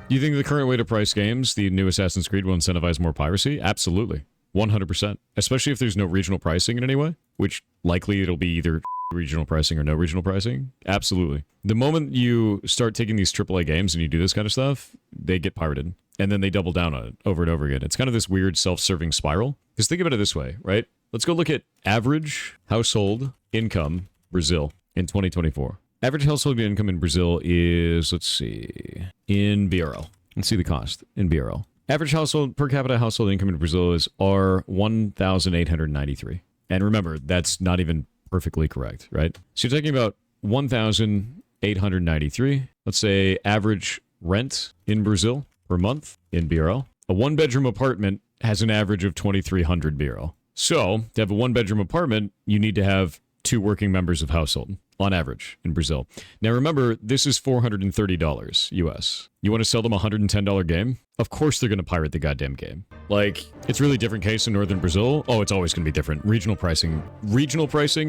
Do you think the current way to price games, the new Assassin's Creed, will incentivize more piracy? Absolutely. 100%. Especially if there's no regional pricing in any way, which likely it'll be either regional pricing or no regional pricing. Absolutely. The moment you start taking these AAA games and you do this kind of stuff, they get pirated. And then they double down on it over and over again. It's kind of this weird self-serving spiral. Because think about it this way, right? Let's go look at average household income Brazil in 2024. Average household income in Brazil is, let's see, in BRL. Let's see the cost in BRL. Average household per capita household income in Brazil is R1,893. And remember, that's not even perfectly correct, right? So you're talking about 1,893. Let's say average rent in Brazil per month in BRL. A one-bedroom apartment has an average of 2,300 BRL. So to have a one-bedroom apartment, you need to have 2 working members of household on average in Brazil. Now remember, this is $430 US. You want to sell them a $110 game? Of course they're going to pirate the goddamn game. Like, it's really different case in northern Brazil. Oh, it's always going to be different. Regional pricing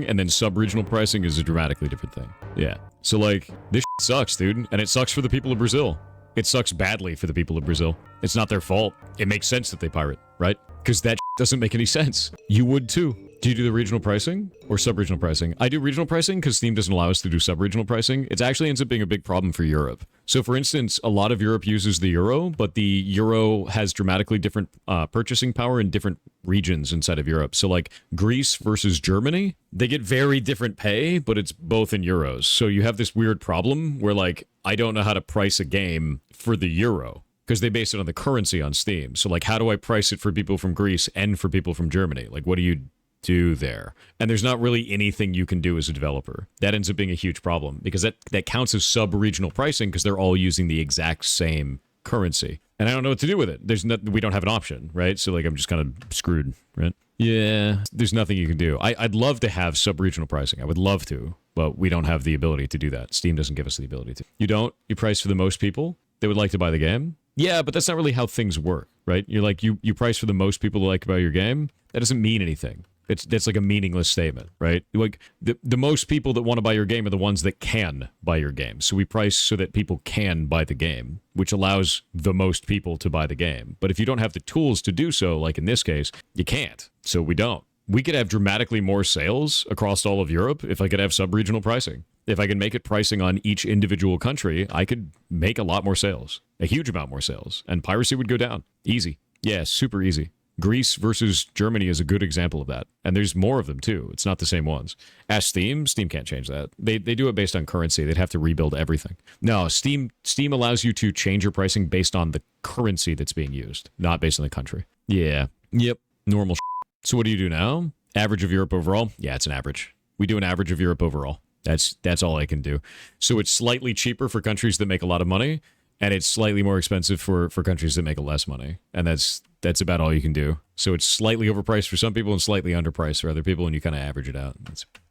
and then sub-regional pricing is a dramatically different thing. Yeah. So like, this sucks, dude. And it sucks for the people of Brazil. It sucks badly for the people of Brazil. It's not their fault. It makes sense that they pirate, right? Because that doesn't make any sense. You would too. Do you do the regional pricing or sub-regional pricing? I do regional pricing because Steam doesn't allow us to do sub-regional pricing. It actually ends up being a big problem for Europe. So for instance, a lot of Europe uses the euro, but the euro has dramatically different purchasing power in different regions inside of Europe. So like Greece versus Germany, they get very different pay, but it's both in euros. So you have this weird problem where like, I don't know how to price a game for the euro, because they base it on the currency on Steam. So like, how do I price it for people from Greece and for people from Germany? Like, what do you do there? And there's not really anything you can do as a developer. That ends up being a huge problem because that counts as sub-regional pricing because they're all using the exact same currency. And I don't know what to do with it. We don't have an option, right? So like, I'm just kind of screwed, right? Yeah, there's nothing you can do. I'd love to have sub-regional pricing. I would love to, but we don't have the ability to do that. Steam doesn't give us the ability to. You don't? You price for the most people that would like to buy the game? Yeah, but that's not really how things work, right? You're like, you price for the most people who like to buy your game. That doesn't mean anything. That's like a meaningless statement, right? Like the most people that want to buy your game are the ones that can buy your game. So we price so that people can buy the game, which allows the most people to buy the game. But if you don't have the tools to do so, like in this case, you can't. So we don't. We could have dramatically more sales across all of Europe if I could have sub-regional pricing. If I can make it pricing on each individual country, I could make a lot more sales, a huge amount more sales, and piracy would go down. Easy. Yeah, super easy. Greece versus Germany is a good example of that. And there's more of them too. It's not the same ones. Ask Steam. Steam can't change that. They do it based on currency. They'd have to rebuild everything. No, Steam allows you to change your pricing based on the currency that's being used, not based on the country. Yeah. Yep. Normal. So what do you do now? Average of Europe overall? Yeah, it's an average. We do an average of Europe overall. That's all I can do. So it's slightly cheaper for countries that make a lot of money, and it's slightly more expensive for countries that make less money. And that's about all you can do. So it's slightly overpriced for some people and slightly underpriced for other people, and you kind of average it out.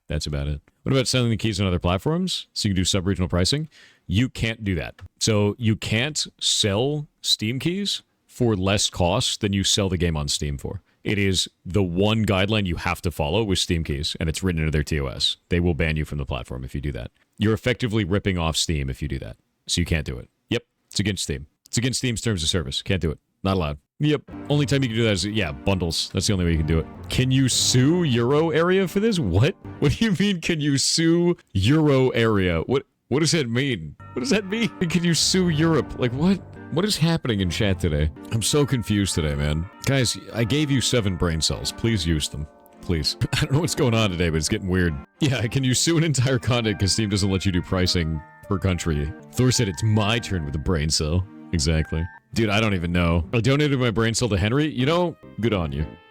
That's about it. What about selling the keys on other platforms? So you can do sub-regional pricing? You can't do that. So you can't sell Steam keys for less cost than you sell the game on Steam for. It is the one guideline you have to follow with Steam keys, and it's written into their TOS. They will ban you from the platform if you do that. You're effectively ripping off Steam if you do that. So you can't do it. Yep, it's against Steam. It's against Steam's terms of service. Can't do it. Not allowed. Yep. Only time you can do that is, yeah, bundles. That's the only way you can do it. Can you sue Euro area for this? What? What do you mean, can you sue Euro area? What does that mean? What does that mean? Can you sue Europe? Like, what? What is happening in chat today? I'm so confused today, man. Guys, I gave you 7 brain cells. Please use them. Please. I don't know what's going on today, but it's getting weird. Yeah, can you sue an entire continent because Steam doesn't let you do pricing per country? Thor said it's my turn with a brain cell. Exactly. Dude, I don't even know. I donated my brain cell to Henry. You know, good on you.